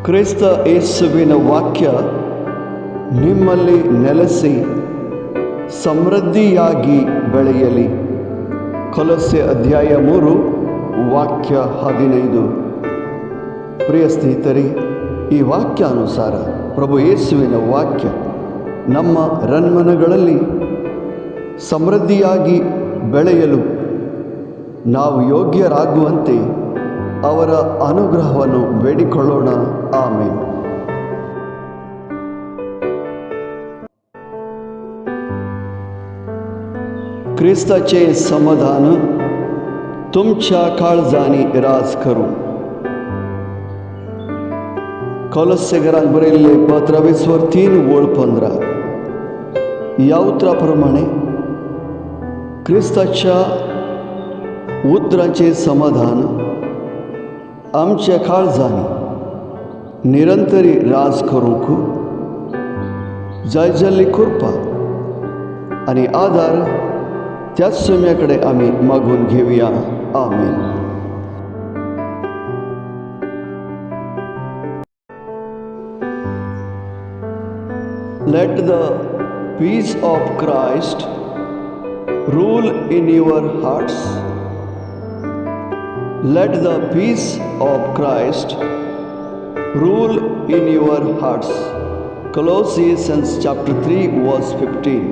ಕ್ರಿಸ್ತ ಯೇಸುವಿನ ವಾಕ್ಯ ನಿಮ್ಮಲ್ಲಿ ನೆಲೆಸಿ ಸಮೃದ್ಧಿಯಾಗಿ ಬೆಳೆಯಲಿ. ಕೊಲೊಸ್ಸೆ ಅಧ್ಯಾಯ 3 ವಾಕ್ಯ 15. ಪ್ರಿಯ ಸ್ನೇಹಿತರೆ, ಈ ವಾಕ್ಯಾನುಸಾರ ಪ್ರಭು ಯೇಸುವಿನ ವಾಕ್ಯ ನಮ್ಮ ರನ್ಮನಗಳಲ್ಲಿ ಸಮೃದ್ಧಿಯಾಗಿ ಬೆಳೆಯಲು ನಾವು ಯೋಗ್ಯರಾಗುವಂತೆ ಅವರ ಅನುಗ್ರಹವನ್ನು ಬೇಡಿಕೊಳ್ಳೋಣ. ಆಮೆನ್. ख्रिस्ताचे समाधान तुमच्या काळजानी राज करू. कोलोस्सेकरांक बरयल्ले पत्र 3:15. या उतराप्रमाणे क्रिस्ताच्या उतरांचे समाधान आमच्या काळजानी निरंतरी राज करूंक जायजल्ली कृपा आणि आधार त्याच सम्याकडे आम्ही मागून घेऊया. आमेन. Let the peace of Christ rule in your hearts. Let the peace of Christ rule in your hearts. Colossians chapter 3 verse 15.